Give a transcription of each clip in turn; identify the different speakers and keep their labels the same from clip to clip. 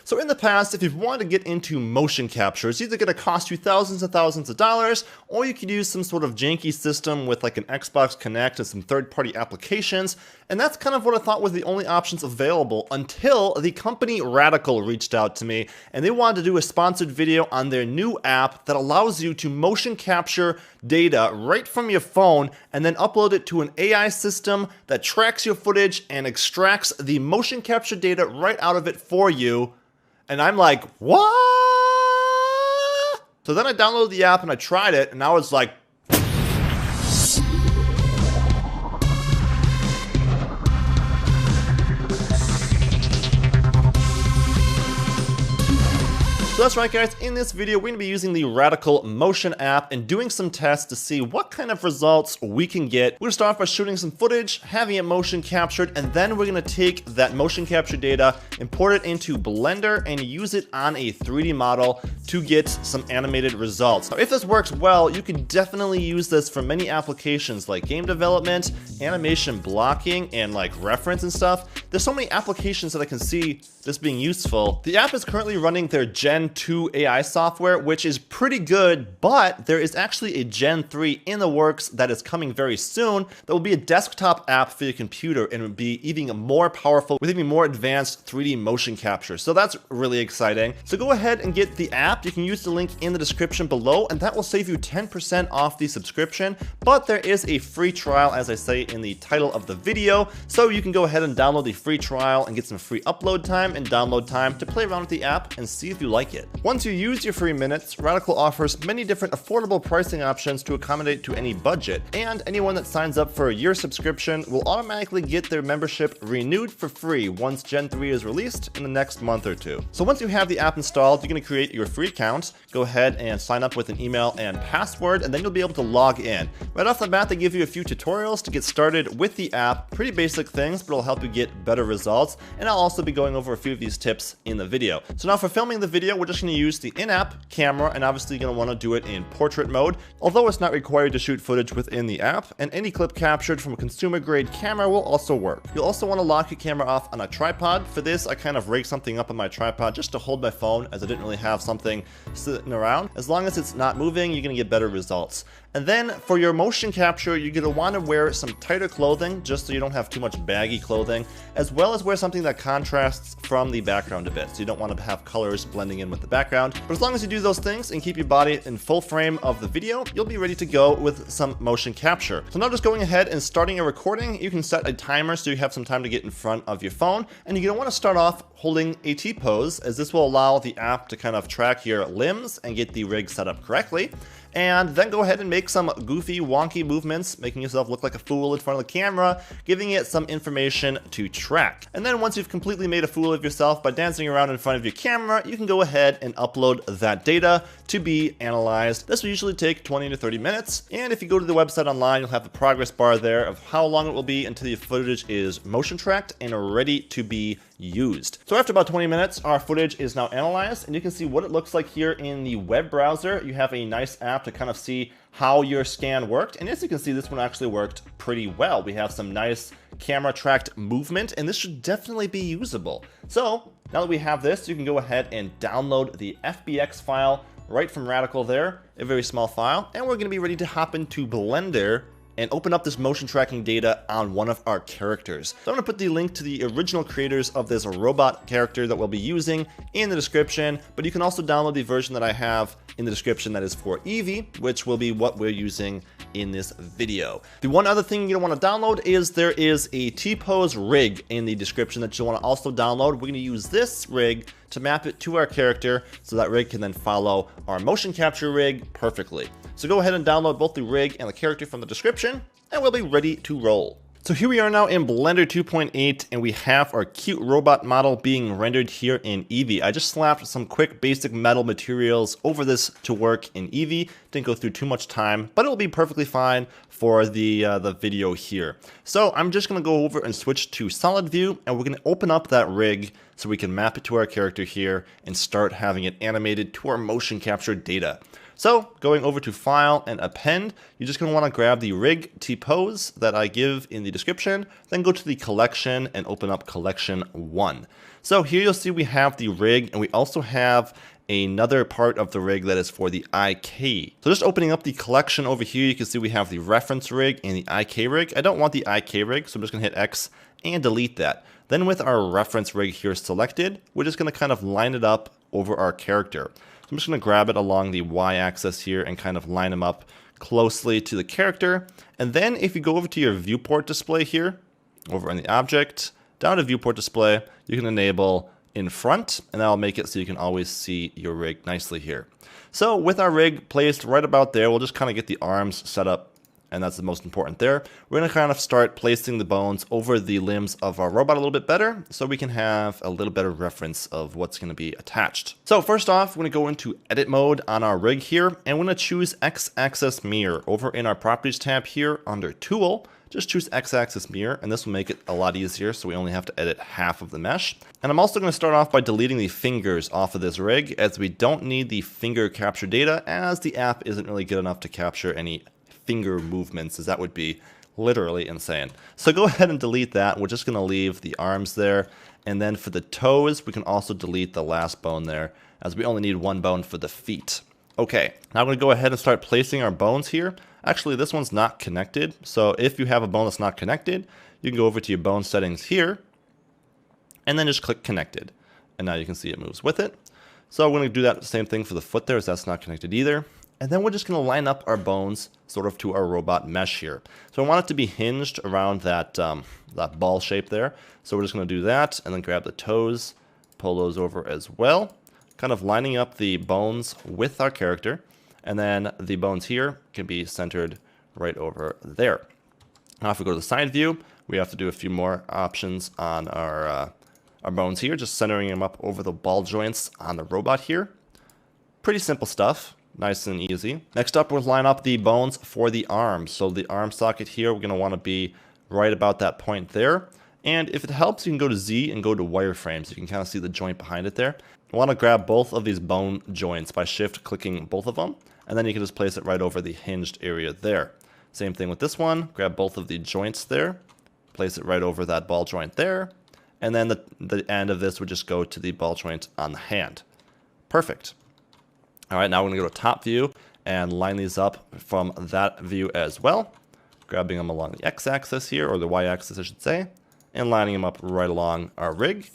Speaker 1: So in the past, if you've wanted to get into motion capture, it's either going to cost you thousands and thousands of dollars, or you could use some sort of janky system with like an Xbox Connect and some third-party applications, and that's kind of what I thought was the only options available until the company Radical reached out to me, and they wanted to do a sponsored video on their new app that allows you to motion capture data right from your phone and then upload it to an AI system that tracks your footage and extracts the motion capture data right out of it for you. And I'm like, what? So then I downloaded the app and I tried it, and I was like, so that's right guys, in this video we're going to be using the Radical Motion app and doing some tests to see what kind of results we can get. We're going to start off by shooting some footage, having it motion captured, and then we're going to take that motion capture data, import it into Blender, and use it on a 3D model to get some animated results. Now if this works well, you can definitely use this for many applications like game development, animation blocking, and like reference and stuff. There's so many applications that I can see this being useful. The app is currently running their Gen 2 AI software, which is pretty good, but there is actually a Gen 3 in the works that is coming very soon that will be a desktop app for your computer and will be even more powerful with even more advanced 3D motion capture. So that's really exciting. So go ahead and get the app. You can use the link in the description below, and that will save you 10% off the subscription, but there is a free trial, as I say in the title of the video, so you can go ahead and download the free trial and get some free upload time and download time to play around with the app and see if you like it. Once you use your free minutes, Radical offers many different affordable pricing options to accommodate to any budget, and anyone that signs up for a year subscription will automatically get their membership renewed for free once Gen 3 is released in the next month or two. So once you have the app installed, you're going to create your free account, go ahead and sign up with an email and password, and then you'll be able to log in. Right off the bat, they give you a few tutorials to get started with the app, pretty basic things, but it'll help you get better results, and I'll also be going over a few of these tips in the video. So now for filming the video, we're just going to use the in-app camera, and obviously you're going to want to do it in portrait mode, although it's not required to shoot footage within the app, and any clip captured from a consumer grade camera will also work. You'll also want to lock your camera off on a tripod. For this, I kind of rigged something up on my tripod just to hold my phone, as I didn't really have something sitting around. As long as it's not moving, you're going to get better results. And then for your motion capture, you're going to want to wear some tighter clothing just so you don't have too much baggy clothing, as well as wear something that contrasts from the background a bit, so you don't want to have colors blending in with the background. But as long as you do those things and keep your body in full frame of the video, you'll be ready to go with some motion capture. So now just going ahead and starting a recording, you can set a timer so you have some time to get in front of your phone, and you're going to want to start off holding a T-pose, as this will allow the app to kind of track your limbs and get the rig set up correctly. And then go ahead and make some goofy, wonky movements, making yourself look like a fool in front of the camera, giving it some information to track. And then once you've completely made a fool of yourself by dancing around in front of your camera, you can go ahead and upload that data to be analyzed. This will usually take 20 to 30 minutes. And if you go to the website online, you'll have the progress bar there of how long it will be until the footage is motion tracked and ready to be used. So after about 20 minutes, our footage is now analyzed, and you can see what it looks like here in the web browser. You have a nice app to kind of see how your scan worked, and as you can see, this one actually worked pretty well. We have some nice camera tracked movement, and this should definitely be usable. So now that we have this, you can go ahead and download the FBX file right from Radical there, a very small file, and we're going to be ready to hop into Blender and open up this motion tracking data on one of our characters. So I'm going to put the link to the original creators of this robot character that we'll be using in the description, but you can also download the version that I have in the description that is for Eevee, which will be what we're using in this video. The one other thing you're going to want to download is there is a T-pose rig in the description that you'll want to also download. We're going to use this rig to map it to our character so that rig can then follow our motion capture rig perfectly. So go ahead and download both the rig and the character from the description, and we'll be ready to roll. So here we are now in Blender 2.8, and we have our cute robot model being rendered here in Eevee. I just slapped some quick basic metal materials over this to work in Eevee. Didn't go through too much time, but it'll be perfectly fine for the video here. So I'm just going to go over and switch to solid view, and we're going to open up that rig so we can map it to our character here and start having it animated to our motion capture data. So going over to File and Append, you're just going to want to grab the rig T-pose that I give in the description, then go to the collection and open up collection 1. So here you'll see we have the rig, and we also have another part of the rig that is for the IK. So just opening up the collection over here, you can see we have the reference rig and the IK rig. I don't want the IK rig, so I'm just going to hit X and delete that. Then with our reference rig here selected, we're just going to kind of line it up over our character. So I'm just going to grab it along the y-axis here and kind of line them up closely to the character. And then if you go over to your viewport display here, over in the object, down to viewport display, you can enable in front, and that'll make it so you can always see your rig nicely here. So with our rig placed right about there, we'll just kind of get the arms set up, and that's the most important there. We're going to kind of start placing the bones over the limbs of our robot a little bit better, so we can have a little better reference of what's going to be attached. So first off, we're going to go into edit mode on our rig here, and we're going to choose X-axis mirror. Over in our properties tab here under tool, just choose X-axis mirror, and this will make it a lot easier, so we only have to edit half of the mesh. And I'm also going to start off by deleting the fingers off of this rig, as we don't need the finger capture data, as the app isn't really good enough to capture any finger movements, as that would be literally insane. So go ahead and delete that. We're just going to leave the arms there, and then for the toes, we can also delete the last bone there, as we only need one bone for the feet. Okay, now I'm going to go ahead and start placing our bones here. Actually, this one's not connected, so if you have a bone that's not connected, you can go over to your bone settings here, and then just click connected. And now you can see it moves with it. So we're going to do that same thing for the foot there, as that's not connected either. And then we're just going to line up our bones sort of to our robot mesh here. So I want it to be hinged around that, that ball shape there. So we're just going to do that, and then grab the toes, pull those over as well, kind of lining up the bones with our character. And then the bones here can be centered right over there. Now if we go to the side view, we have to do a few more options on our bones here, just centering them up over the ball joints on the robot here. Pretty simple stuff, nice and easy. Next up, we'll line up the bones for the arms. So the arm socket here, we're going to want to be right about that point there. And if it helps, you can go to Z and go to wireframe, so you can kind of see the joint behind it there. I want to grab both of these bone joints by shift clicking both of them, and then you can just place it right over the hinged area there. Same thing with this one, grab both of the joints there, place it right over that ball joint there, and then the end of this would just go to the ball joint on the hand. Perfect. All right, now we're going to go to top view and line these up from that view as well, grabbing them along the x-axis here, or the y-axis I should say, and lining them up right along our rig.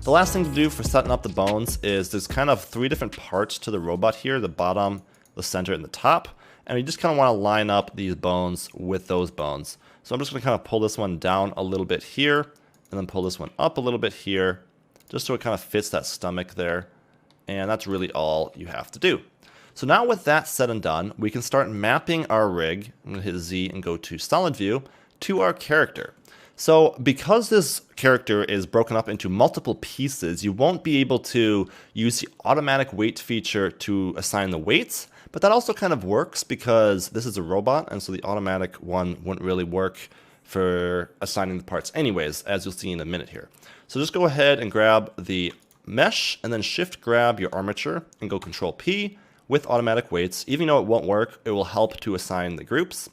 Speaker 1: The last thing to do for setting up the bones is there's kind of 3 different parts to the robot here, the bottom, the center, and the top. And we just kind of want to line up these bones with those bones. So I'm just going to kind of pull this one down a little bit here, and then pull this one up a little bit here, just so it kind of fits that stomach there. And that's really all you have to do. So now with that said and done, we can start mapping our rig. I'm going to hit Z and go to solid view to our character. So because this character is broken up into multiple pieces, you won't be able to use the automatic weight feature to assign the weights, but that also kind of works because this is a robot, and so the automatic one wouldn't really work for assigning the parts anyways, as you'll see in a minute here. So just go ahead and grab the mesh, and then shift grab your armature and go Control P with automatic weights. Even though it won't work, it will help to assign the groups.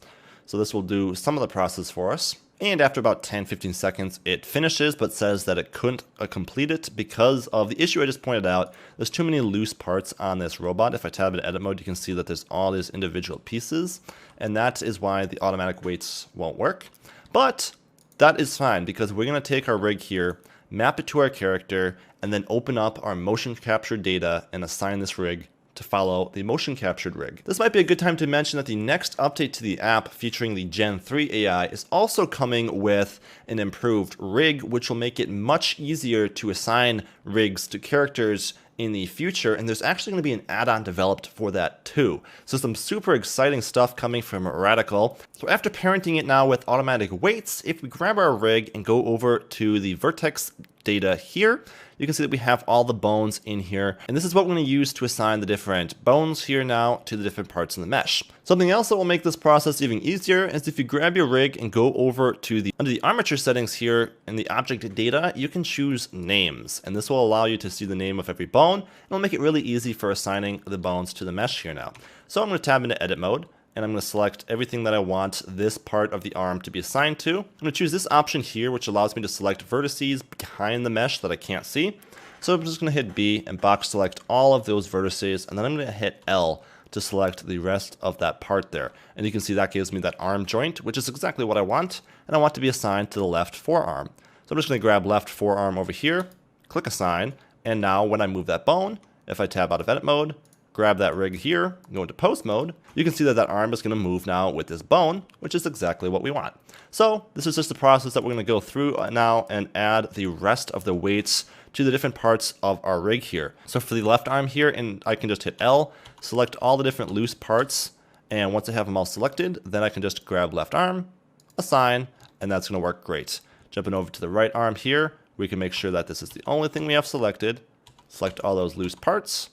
Speaker 1: So this will do some of the process for us. And after about 10-15 seconds, it finishes, but says that it couldn't complete it because of the issue I just pointed out. There's too many loose parts on this robot. If I tab into edit mode, you can see that there's all these individual pieces, and that is why the automatic weights won't work. But that is fine, because we're going to take our rig here, map it to our character, and then open up our motion capture data and assign this rig to follow the motion captured rig. This might be a good time to mention that the next update to the app featuring the Gen 3 AI is also coming with an improved rig, which will make it much easier to assign rigs to characters in the future, and there's actually going to be an add-on developed for that too. So some super exciting stuff coming from Radical. So after parenting it now with automatic weights, if we grab our rig and go over to the vertex data here, you can see that we have all the bones in here. And this is what we're going to use to assign the different bones here now to the different parts in the mesh. Something else that will make this process even easier is if you grab your rig and go over to under the armature settings here in the object data, you can choose names. And this will allow you to see the name of every bone. And it'll make it really easy for assigning the bones to the mesh here now. So I'm going to tab into edit mode. And I'm going to select everything that I want this part of the arm to be assigned to. I'm going to choose this option here, which allows me to select vertices behind the mesh that I can't see. So I'm just going to hit B and box select all of those vertices, and then I'm going to hit L to select the rest of that part there. And you can see that gives me that arm joint, which is exactly what I want, and I want to be assigned to the left forearm. So I'm just going to grab left forearm over here, click assign, and now when I move that bone, if I tab out of edit mode, grab that rig here, go into pose mode, you can see that that arm is going to move now with this bone, which is exactly what we want. So this is just the process that we're going to go through now and add the rest of the weights to the different parts of our rig here. So for the left arm here, and I can just hit L, select all the different loose parts, and once I have them all selected, then I can just grab left arm, assign, and that's going to work great. Jumping over to the right arm here, we can make sure that this is the only thing we have selected, select all those loose parts,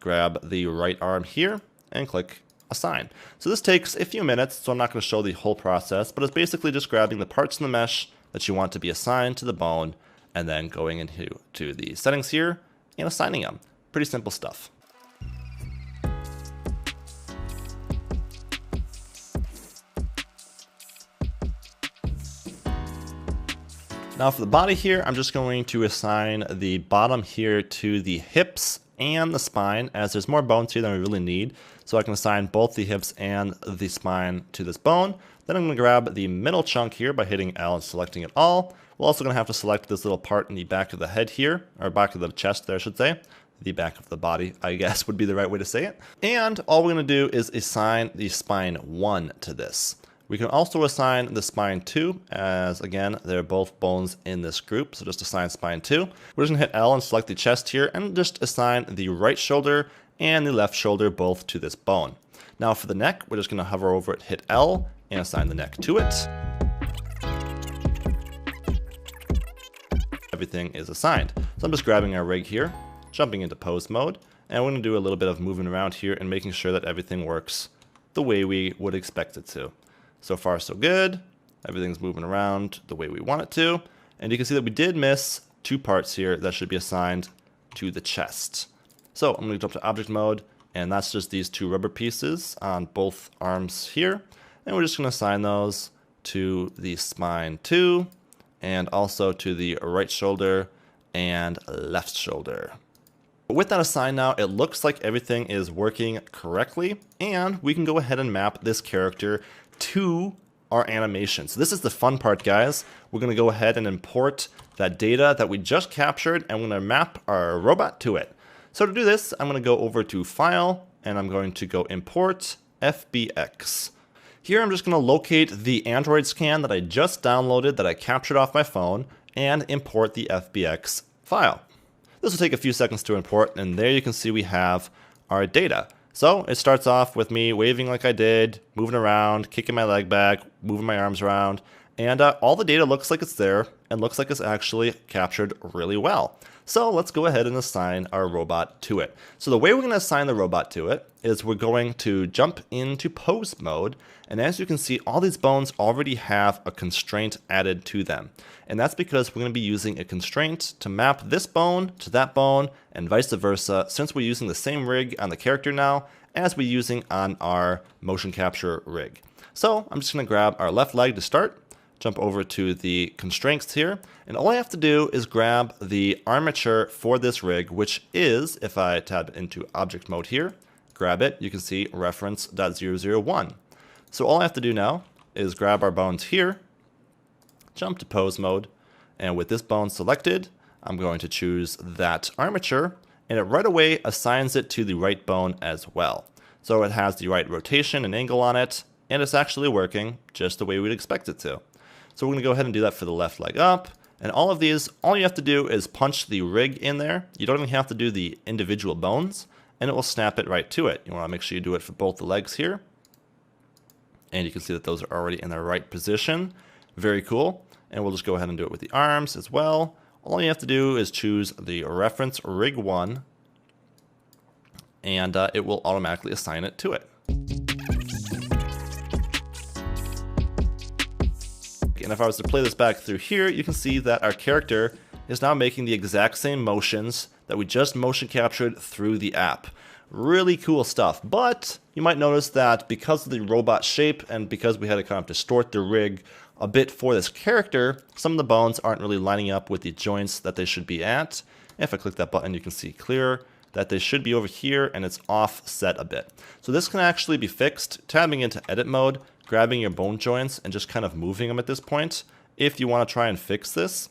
Speaker 1: grab the right arm here and click assign. So this takes a few minutes, so I'm not going to show the whole process, but it's basically just grabbing the parts in the mesh that you want to be assigned to the bone and then going into the settings here and assigning them. Pretty simple stuff. Now for the body here, I'm just going to assign the bottom here to the hips and the spine, as there's more bones here than we really need. So I can assign both the hips and the spine to this bone. Then I'm going to grab the middle chunk here by hitting L and selecting it all. We're also going to have to select this little part in the back of the head here, or back of the chest there, I should say. The back of the body, I guess, would be the right way to say it. And all we're going to do is assign the spine 1 to this. We can also assign the spine 2, as again, they're both bones in this group, so just assign spine 2. We're just going to hit L and select the chest here, and just assign the right shoulder and the left shoulder both to this bone. Now for the neck, we're just going to hover over it, hit L, and assign the neck to it. Everything is assigned. So I'm just grabbing our rig here, jumping into pose mode, and we're going to do a little bit of moving around here and making sure that everything works the way we would expect it to. So far so good, everything's moving around the way we want it to, and you can see that we did miss 2 parts here that should be assigned to the chest. So I'm going to jump to object mode, and that's just these 2 rubber pieces on both arms here, and we're just going to assign those to the spine 2, and also to the right shoulder and left shoulder. With that assigned now, it looks like everything is working correctly, and we can go ahead and map this character to our animation. So this is the fun part, guys. We're going to go ahead and import that data that we just captured, and we're going to map our robot to it. So to do this, I'm going to go over to File, and I'm going to go Import FBX. Here I'm just going to locate the Android scan that I just downloaded that I captured off my phone and import the FBX file. This will take a few seconds to import, and there you can see we have our data. So it starts off with me waving like I did, moving around, kicking my leg back, moving my arms around, and all the data looks like it's there and looks like it's actually captured really well. So let's go ahead and assign our robot to it. So the way we're going to assign the robot to it is we're going to jump into pose mode, and as you can see, all these bones already have a constraint added to them. And that's because we're going to be using a constraint to map this bone to that bone and vice versa, since we're using the same rig on the character now as we're using on our motion capture rig. So I'm just going to grab our left leg to start, jump over to the constraints here, and all I have to do is grab the armature for this rig, which is, if I tab into object mode here, grab it, you can see reference.001. So all I have to do now is grab our bones here, jump to pose mode, and with this bone selected, I'm going to choose that armature, and it right away assigns it to the right bone as well. So it has the right rotation and angle on it, and it's actually working just the way we'd expect it to. So we're going to go ahead and do that for the left leg up, and all of these, all you have to do is punch the rig in there. You don't even have to do the individual bones, and it will snap it right to it. You want to make sure you do it for both the legs here. And you can see that those are already in the right position. Very cool. And we'll just go ahead and do it with the arms as well. all you have to do is choose the reference rig 1, and it will automatically assign it to it. And if I was to play this back through here, you can see that our character is now making the exact same motions that we just motion captured through the app. Really cool stuff, but you might notice that because of the robot shape and because we had to kind of distort the rig a bit for this character, some of the bones aren't really lining up with the joints that they should be at. If I click that button, you can see clear that they should be over here, and it's offset a bit. So this can actually be fixed, tabbing into edit mode, grabbing your bone joints, and just kind of moving them at this point if you want to try and fix this.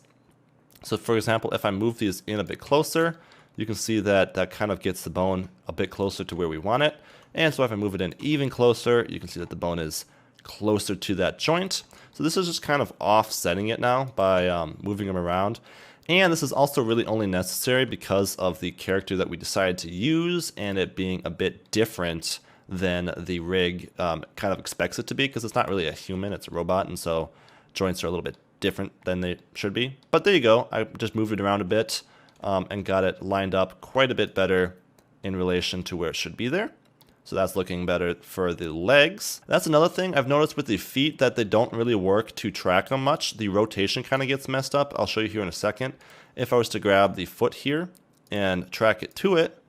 Speaker 1: So for example, if I move these in a bit closer, you can see that that kind of gets the bone a bit closer to where we want it. And so if I move it in even closer, you can see that the bone is closer to that joint. So this is just kind of offsetting it now by moving them around. And this is also really only necessary because of the character that we decided to use and it being a bit different than the rig kind of expects it to be, because it's not really a human, it's a robot, and so joints are a little bit different than they should be. But there you go, I just moved it around a bit and got it lined up quite a bit better in relation to where it should be there. So that's looking better for the legs. That's another thing I've noticed with the feet, that they don't really work to track them much. The rotation kind of gets messed up. I'll show you here in a second. If I was to grab the foot here and track it to it,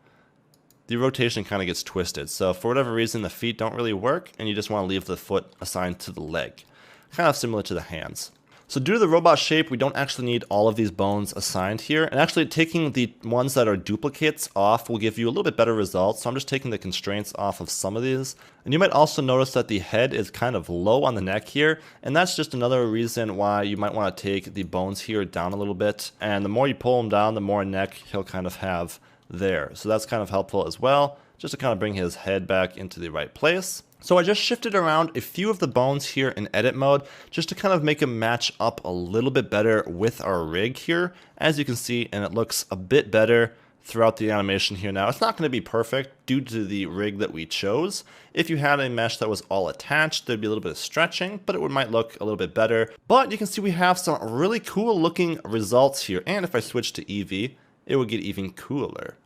Speaker 1: the rotation kind of gets twisted. So for whatever reason, the feet don't really work, and you just want to leave the foot assigned to the leg. Kind of similar to the hands. So due to the robot shape, we don't actually need all of these bones assigned here. And actually taking the ones that are duplicates off will give you a little bit better results. So I'm just taking the constraints off of some of these. And you might also notice that the head is kind of low on the neck here. And that's just another reason why you might want to take the bones here down a little bit. And the more you pull them down, the more neck he'll kind of have there. So that's kind of helpful as well, just to kind of bring his head back into the right place. So I just shifted around a few of the bones here in edit mode just to kind of make them match up a little bit better with our rig here, as you can see, and it looks a bit better throughout the animation here. Now, it's not going to be perfect due to the rig that we chose. If you had a mesh that was all attached, there'd be a little bit of stretching, but it might look a little bit better. But you can see we have some really cool looking results here, and if I switch to EV, it would get even cooler.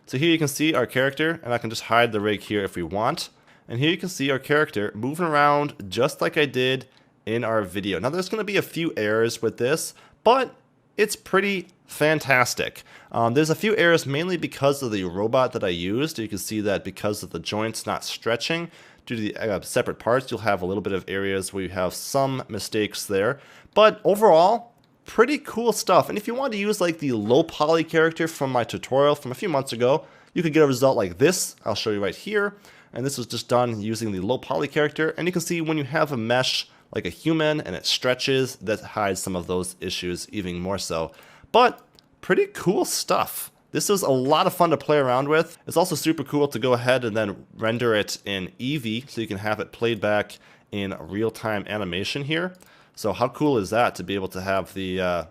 Speaker 1: So here you can see our character, and I can just hide the rig here if we want. And here you can see our character moving around just like I did in our video. Now there's going to be a few errors with this, but it's pretty fantastic. There's a few errors mainly because of the robot that I used. You can see that because of the joints not stretching due to the separate parts, you'll have a little bit of areas where you have some mistakes there. But overall, pretty cool stuff. And if you want to use like the low poly character from my tutorial from a few months ago, you could get a result like this. I'll show you right here. And this was just done using the low poly character. And you can see when you have a mesh like a human and it stretches, that hides some of those issues even more so. But pretty cool stuff. This is a lot of fun to play around with. It's also super cool to go ahead and then render it in Eevee so you can have it played back in real-time animation here. So how cool is that to be able to have the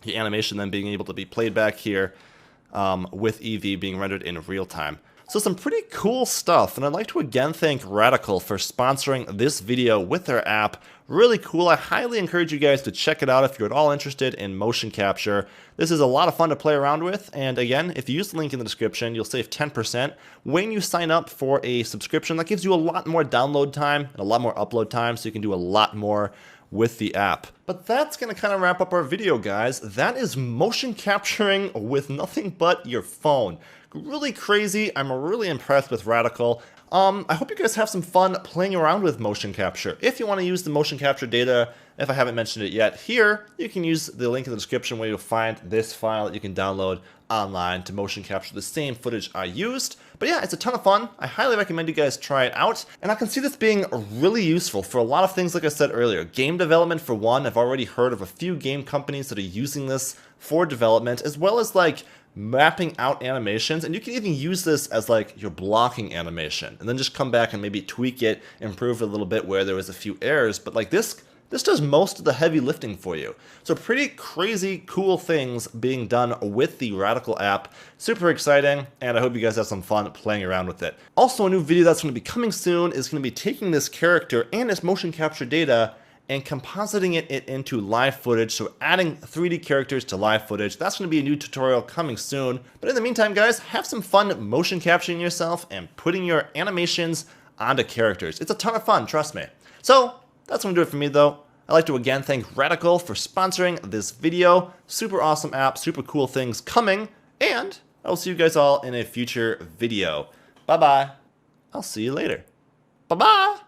Speaker 1: animation then being able to be played back here with Eevee being rendered in real time. So some pretty cool stuff, and I'd like to again thank Radical for sponsoring this video with their app. Really cool. I highly encourage you guys to check it out if you're at all interested in motion capture. This is a lot of fun to play around with, and again, if you use the link in the description, you'll save 10% when you sign up for a subscription. That gives you a lot more download time and a lot more upload time, so you can do a lot more with the app. But that's going to kind of wrap up our video, guys. That is motion capturing with nothing but your phone. Really crazy. I'm really impressed with Radical. I hope you guys have some fun playing around with motion capture. If you want to use the motion capture data, if I haven't mentioned it yet here, you can use the link in the description where you'll find this file that you can download online to motion capture the same footage I used. But yeah, it's a ton of fun. I highly recommend you guys try it out. And I can see this being really useful for a lot of things like I said earlier. Game development for one. I've already heard of a few game companies that are using this for development, as well as like mapping out animations, and you can even use this as like your blocking animation and then just come back and maybe tweak it, improve it a little bit where there was a few errors, but like this does most of the heavy lifting for you. So pretty crazy cool things being done with the Radical app. Super exciting, and I hope you guys have some fun playing around with it. Also, a new video that's going to be coming soon is going to be taking this character and its motion capture data and compositing it into live footage, so adding 3D characters to live footage. That's going to be a new tutorial coming soon. But in the meantime, guys, have some fun motion capturing yourself and putting your animations onto characters. It's a ton of fun, trust me. So that's going to do it for me, though. I'd like to again thank Radical for sponsoring this video. Super awesome app, super cool things coming, and I will see you guys all in a future video. Bye-bye. I'll see you later. Bye-bye.